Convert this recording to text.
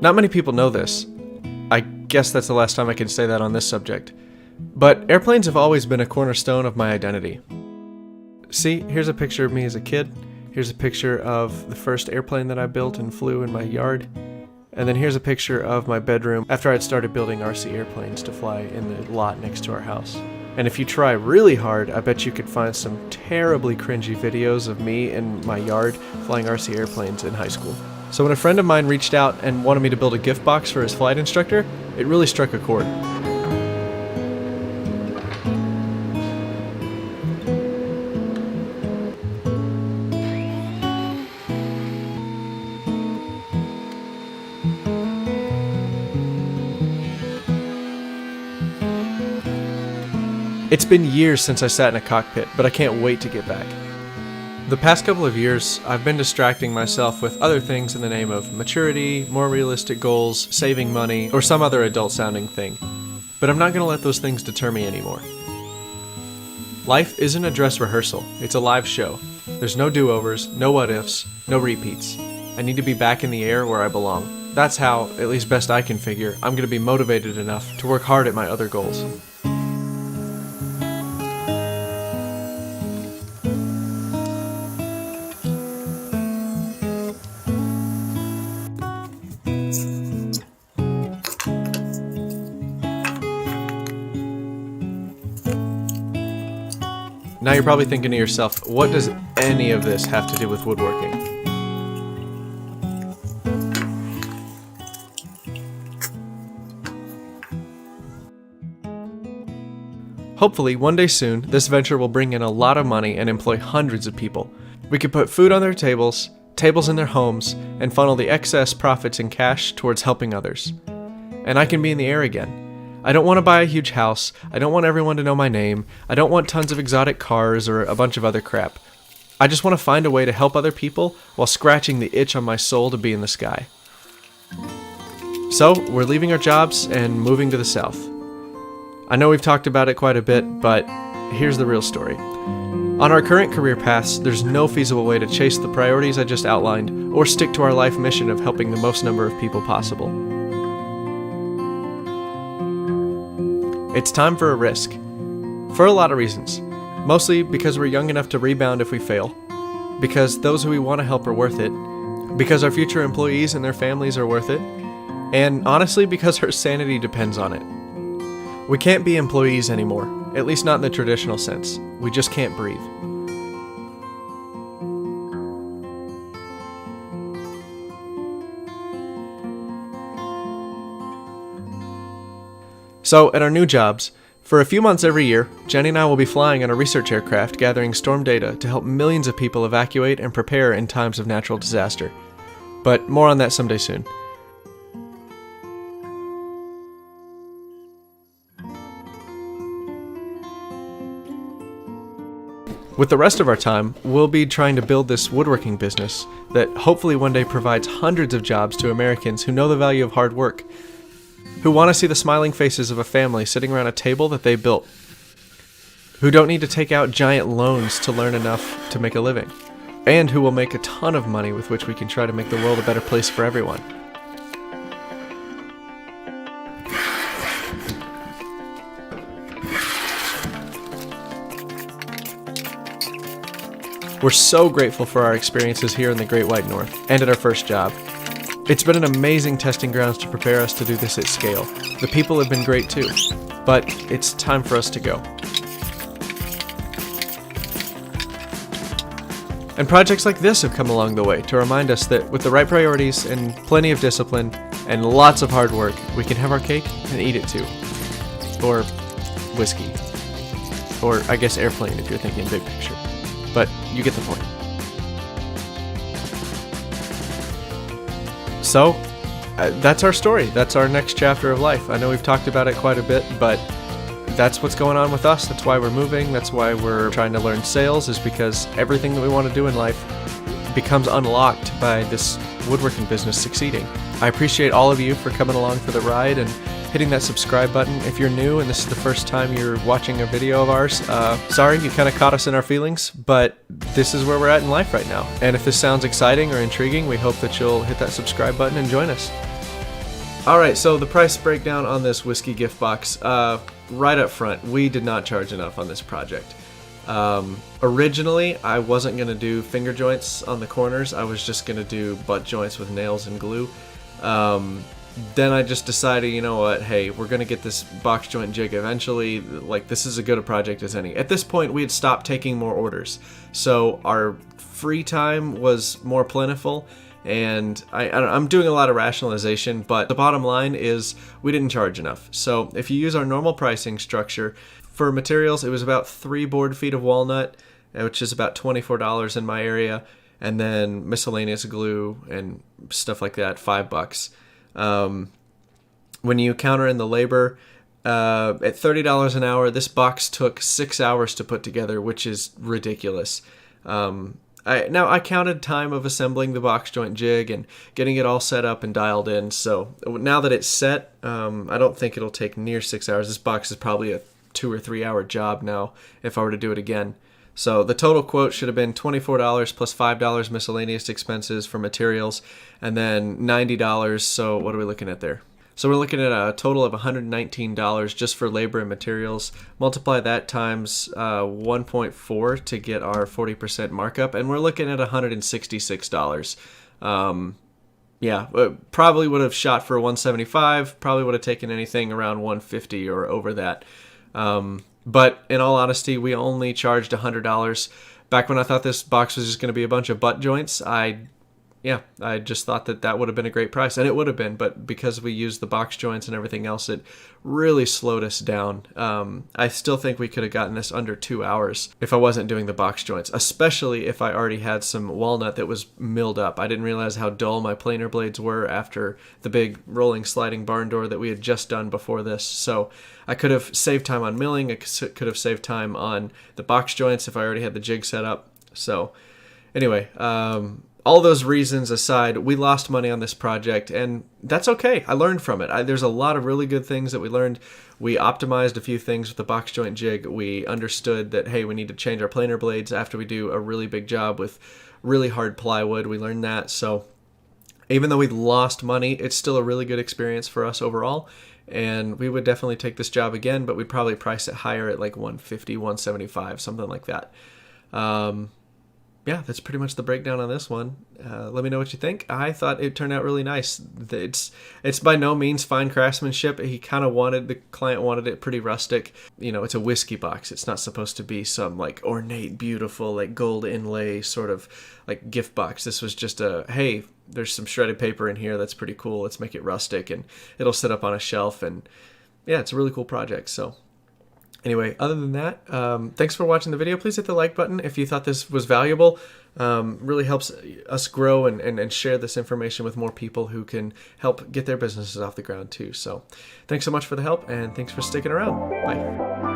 Not many people know this. I guess that's the last time I can say that on this subject. But airplanes have always been a cornerstone of my identity. See, here's a picture of me as a kid. Here's a picture of the first airplane that I built and flew in my yard. And then here's a picture of my bedroom after I'd started building RC airplanes to fly in the lot next to our house. And if you try really hard, I bet you could find some terribly cringy videos of me in my yard flying RC airplanes in high school. So when a friend of mine reached out and wanted me to build a gift box for his flight instructor, it really struck a chord. It's been years since I sat in a cockpit, but I can't wait to get back. The past couple of years, I've been distracting myself with other things in the name of maturity, more realistic goals, saving money, or some other adult-sounding thing. But I'm not going to let those things deter me anymore. Life isn't a dress rehearsal, it's a live show. There's no do-overs, no what-ifs, no repeats. I need to be back in the air where I belong. That's how, at least best I can figure, I'm going to be motivated enough to work hard at my other goals. Now you're probably thinking to yourself, what does any of this have to do with woodworking? Hopefully, one day soon, this venture will bring in a lot of money and employ hundreds of people. We could put food on their tables, tables in their homes, and funnel the excess profits in cash towards helping others. And I can be in the air again. I don't want to buy a huge house, I don't want everyone to know my name, I don't want tons of exotic cars or a bunch of other crap. I just want to find a way to help other people while scratching the itch on my soul to be in the sky. So, we're leaving our jobs and moving to the south. I know we've talked about it quite a bit, but here's the real story. On our current career paths, there's no feasible way to chase the priorities I just outlined or stick to our life mission of helping the most number of people possible. It's time for a risk. For a lot of reasons. Mostly because we're young enough to rebound if we fail. Because those who we want to help are worth it. Because our future employees and their families are worth it. And honestly, because our sanity depends on it. We can't be employees anymore. At least not in the traditional sense. We just can't breathe. So, at our new jobs, for a few months every year, Jennie and I will be flying on a research aircraft gathering storm data to help millions of people evacuate and prepare in times of natural disaster. But more on that someday soon. With the rest of our time, we'll be trying to build this woodworking business that hopefully one day provides hundreds of jobs to Americans who know the value of hard work, who want to see the smiling faces of a family sitting around a table that they built, who don't need to take out giant loans to learn enough to make a living, and who will make a ton of money with which we can try to make the world a better place for everyone. We're so grateful for our experiences here in the Great White North and at our first job. It's been an amazing testing grounds to prepare us to do this at scale. The people have been great too, but it's time for us to go. And projects like this have come along the way to remind us that with the right priorities and plenty of discipline and lots of hard work, we can have our cake and eat it too. Or whiskey. Or I guess airplane if you're thinking big picture. But you get the point. So, that's our story. That's our next chapter of life. I know we've talked about it quite a bit, but that's what's going on with us. That's why we're moving. That's why we're trying to learn sales, is because everything that we want to do in life becomes unlocked by this woodworking business succeeding. I appreciate all of you for coming along for the ride and hitting that subscribe button. If you're new and this is the first time you're watching a video of ours, sorry, you kind of caught us in our feelings, but this is where we're at in life right now. And if this sounds exciting or intriguing, we hope that you'll hit that subscribe button and join us. Alright, so the price breakdown on this whiskey gift box, right up front, we did not charge enough on this project. Originally, I wasn't going to do finger joints on the corners, I was just going to do butt joints with nails and glue. Then I just decided, you know what, hey, we're going to get this box joint jig eventually, like this is as good a project as any. At this point, we had stopped taking more orders, so our free time was more plentiful. And I'm doing a lot of rationalization, but the bottom line is we didn't charge enough. So if you use our normal pricing structure, for materials it was about 3 board feet of walnut, which is about $24 in my area, and then miscellaneous glue and stuff like that, $5. When you counter in the labor, at $30 an hour, this box took 6 hours to put together, which is ridiculous. I counted time of assembling the box joint jig and getting it all set up and dialed in. So now that it's set, I don't think it'll take near 6 hours. This box is probably a 2 or 3 hour job now if I were to do it again. So the total quote should have been $24 plus $5 miscellaneous expenses for materials, and then $90. So what are we looking at there? So we're looking at a total of $119 just for labor and materials. Multiply that times 1.4 to get our 40% markup, and we're looking at $166. Yeah, probably would have shot for $175. Probably would have taken anything around $150 or over that. But in all honesty, we only charged $100. Back when I thought this box was just going to be a bunch of butt joints, I just thought that would have been a great price, and it would have been, but because we used the box joints and everything else, it really slowed us down. I still think we could have gotten this under 2 hours if I wasn't doing the box joints, especially if I already had some walnut that was milled up. I didn't realize how dull my planer blades were after the big rolling sliding barn door that we had just done before this, so I could have saved time on milling, I could have saved time on the box joints if I already had the jig set up. So anyway, all those reasons aside, we lost money on this project, and that's okay. I learned from it. There's a lot of really good things that we learned. We optimized a few things with the box joint jig. We understood that, hey, we need to change our planer blades after we do a really big job with really hard plywood. We learned that. So even though we lost money, it's still a really good experience for us overall. And we would definitely take this job again, but we'd probably price it higher at like $150, $175, something like that. Yeah, that's pretty much the breakdown on this one. Let me know what you think. I thought it turned out really nice. It's by no means fine craftsmanship. The client wanted it pretty rustic. You know, it's a whiskey box. It's not supposed to be some like ornate, beautiful, like gold inlay sort of like gift box. This was just hey, there's some shredded paper in here that's pretty cool. Let's make it rustic, and it'll sit up on a shelf. And yeah, it's a really cool project. So anyway, other than that, thanks for watching the video. Please hit the like button if you thought this was valuable. Really helps us grow and share this information with more people who can help get their businesses off the ground too. So thanks so much for the help, and thanks for sticking around. Bye.